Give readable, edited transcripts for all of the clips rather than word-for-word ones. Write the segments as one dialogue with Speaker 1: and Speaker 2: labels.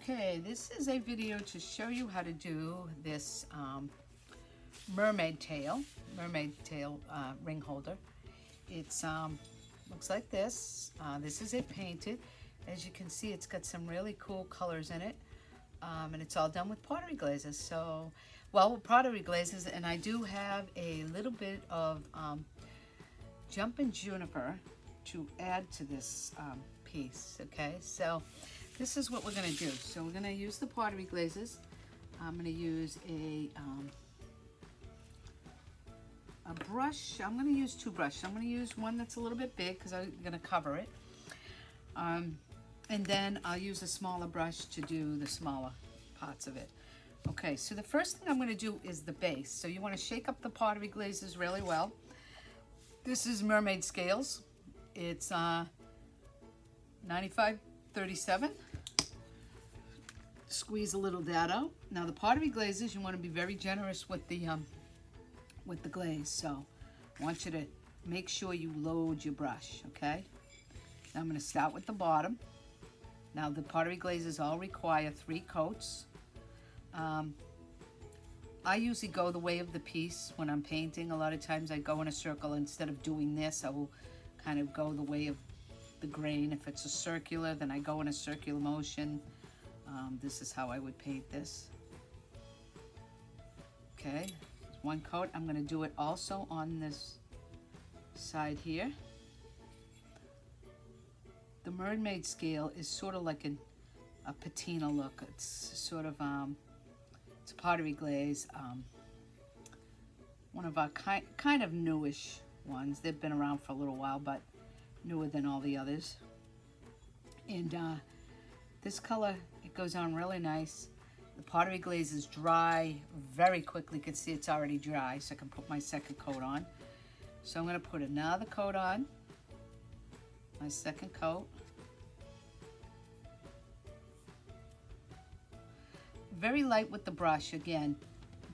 Speaker 1: Okay, this is a video to show you how to do this mermaid tail ring holder. It's looks like this. This is it painted. As you can see, it's got some really cool colors in it, and it's all done with pottery glazes. So, well, pottery glazes, and I do have a little bit of Jumpin Juniper to add to this piece. Okay, so this is what we're going to do. So we're going to use the pottery glazes. I'm going to use a brush. I'm going to use two brushes. I'm going to use one that's a little bit big because I'm going to cover it. And then I'll use a smaller brush to do the smaller parts of it. Okay, so the first thing I'm going to do is the base. So you want to shake up the pottery glazes really well. This is Mermaid Scales. It's 9537. Squeeze a little of that out. Now the pottery glazes, you want to be very generous with the glaze. So I want you to make sure you load your brush, okay? Now I'm going to start with the bottom. Now the pottery glazes all require 3 coats. I usually go the way of the piece when I'm painting. A lot of times I go in a circle. Instead of doing this, I will kind of go the way of the grain. If it's a circular, then I go in a circular motion. This is how I would paint this. Okay, 1 coat. I'm going to do it also on this side here. The Mermaid scale is sort of like a patina look. It's sort of it's a pottery glaze. One of our kind of newish ones. They've been around for a little while, but newer than all the others. And this color, it goes on really nice. The pottery glaze is dry very quickly. You can see it's already dry, so I can put my second coat on. So I'm going to put another coat on. My second coat. Very light with the brush. Again,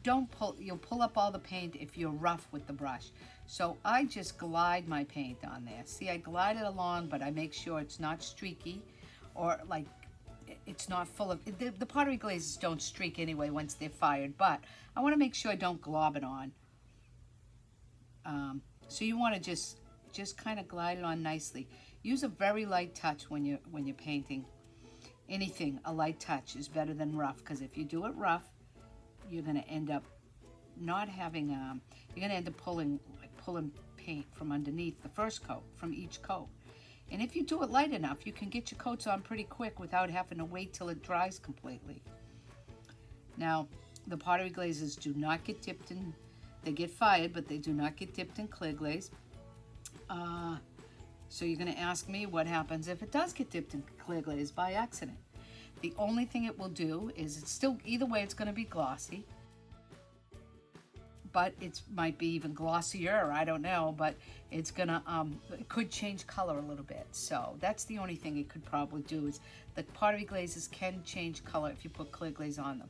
Speaker 1: don't pull, you'll pull up all the paint if you're rough with the brush. So I just glide my paint on there. See, I glide it along, but I make sure it's not streaky or like it's not full of, the pottery glazes don't streak anyway once they're fired, but I want to make sure I don't glob it on. So you want to just kind of glide it on nicely. Use a very light touch when you're painting anything. A light touch is better than rough, because if you do it rough, you're going to end up not having you're going to end up pulling paint from underneath the first coat, from each coat. And if you do it light enough, you can get your coats on pretty quick without having to wait till it dries completely. Now, the pottery glazes do not get dipped in, they get fired, but they do not get dipped in clear glaze. So you're going to ask me what happens if it does get dipped in clear glaze by accident. The only thing it will do is it's still, either way it's going to be glossy, but it might be even glossier, I don't know, but it's gonna, it could change color a little bit. So that's the only thing it could probably do, is the pottery glazes can change color if you put clear glaze on them.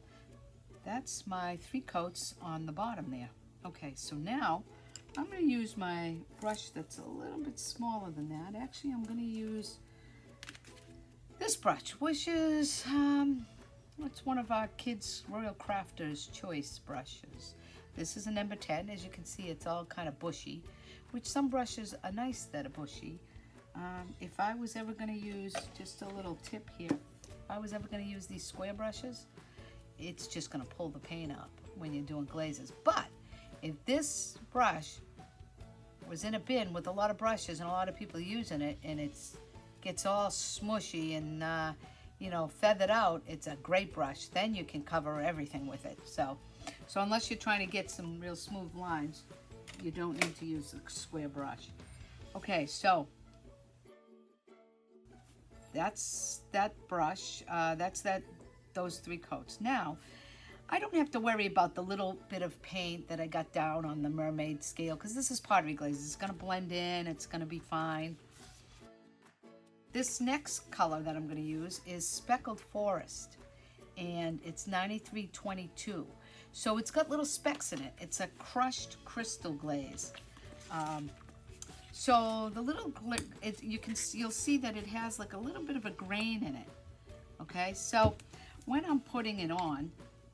Speaker 1: That's my 3 coats on the bottom there. Okay, so now I'm gonna use my brush that's a little bit smaller than that. Actually, I'm gonna use this brush, which is, it's one of our kids' Royal Crafters Choice brushes. This is a number 10. As you can see, it's all kind of bushy, which some brushes are nice that are bushy. If I was ever going to use, just a little tip here, if I was ever going to use these square brushes, it's just going to pull the paint up when you're doing glazes. But if this brush was in a bin with a lot of brushes and a lot of people using it, and it gets all smushy and you know, feathered out, it's a great brush. Then you can cover everything with it. So unless you're trying to get some real smooth lines, you don't need to use a square brush. Okay, so that's that brush. That's those 3 coats. Now, I don't have to worry about the little bit of paint that I got down on the Mermaid scale, because this is pottery glaze. It's going to blend in. It's going to be fine. This next color that I'm going to use is Speckled Forrest, and it's 9322. So it's got little specks in it. It's a crushed crystal glaze. So the little, you'll see that it has like a little bit of a grain in it. Okay, so when I'm putting it on,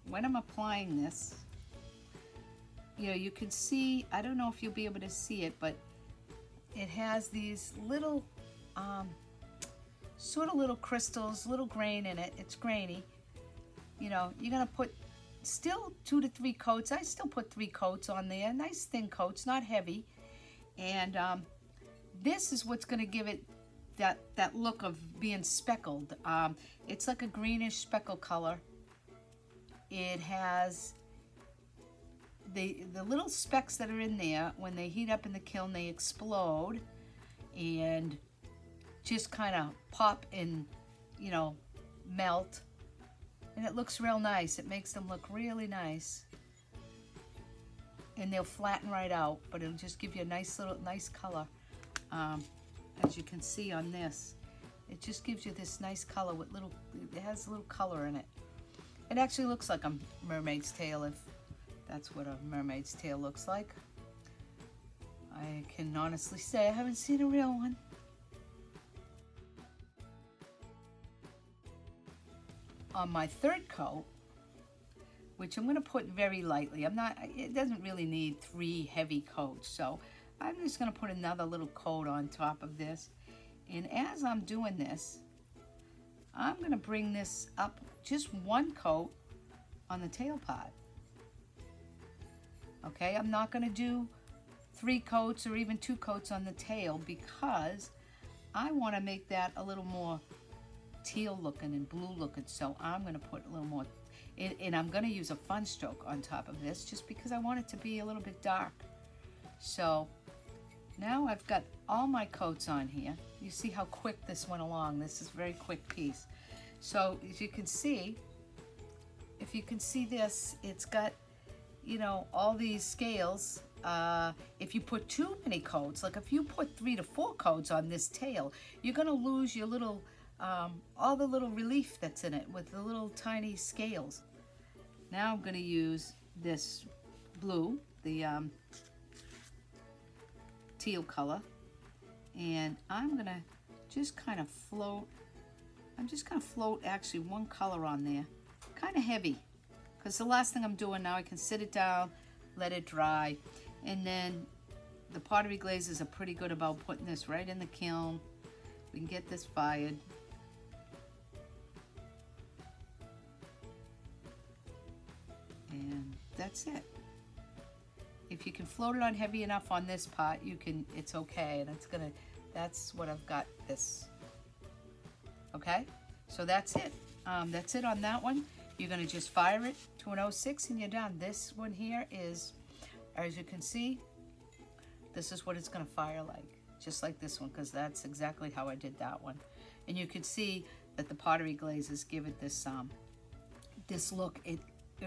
Speaker 1: when I'm applying this, you know, you can see, I don't know if you'll be able to see it, but it has these little, sort of little crystals, little grain in it. It's grainy. You know, you're gonna put still 2 to 3 coats. I still put 3 coats on there, nice thin coats, not heavy. And this is what's gonna give it that look of being speckled. It's like a greenish speckle color. It has the little specks that are in there. When they heat up in the kiln, they explode and just kind of pop and, you know, melt. And it looks real nice. It makes them look really nice. And they'll flatten right out, but it'll just give you a nice color. As you can see on this, it just gives you this nice color with little, it has a little color in it. It actually looks like a mermaid's tail, if that's what a mermaid's tail looks like. I can honestly say I haven't seen a real one. On my third coat, which I'm going to put very lightly, it doesn't really need 3 heavy coats, so I'm just going to put another little coat on top of this. And as I'm doing this, I'm going to bring this up just 1 coat on the tail part. Okay, I'm not going to do 3 coats or even 2 coats on the tail, because I want to make that a little more teal looking and blue looking. So I'm going to put a little more, and I'm going to use a fun stroke on top of this just because I want it to be a little bit dark. So now I've got all my coats on here. You see how quick this went along. This is a very quick piece. So as you can see, if you can see this, it's got, you know, all these scales. If you put too many coats, like if you put 3 to 4 coats on this tail, you're going to lose your little, all the little relief that's in it with the little tiny scales. Now I'm going to use this blue, the teal color, and I'm going to just kind of float. I'm just going to float actually 1 color on there, kind of heavy, because the last thing I'm doing now, I can sit it down, let it dry, and then the Pottery Glazes are pretty good about putting this right in the kiln. We can get this fired. And that's it. If you can float it on heavy enough on this part, you can, it's okay, and it's gonna, that's what I've got this. Okay, so that's it. That's it on that one. You're gonna just fire it to an 06 and you're done. This one here is, as you can see, this is what it's gonna fire like, just like this one, because that's exactly how I did that one. And you can see that the Pottery Glazes give it this this look. It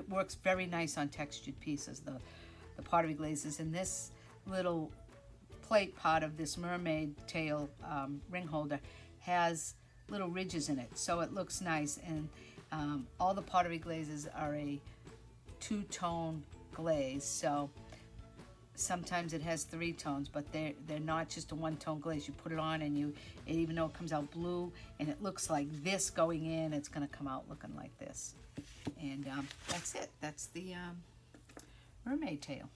Speaker 1: works very nice on textured pieces. The Pottery Glazes, and this little plate part of this mermaid tail ring holder has little ridges in it, so it looks nice. And all the Pottery Glazes are a 2-tone glaze, so sometimes it has 3 tones, but they're not just a 1-tone glaze. You put it on, and even though it comes out blue and it looks like this going in, it's going to come out looking like this. And that's it. That's the mermaid tail.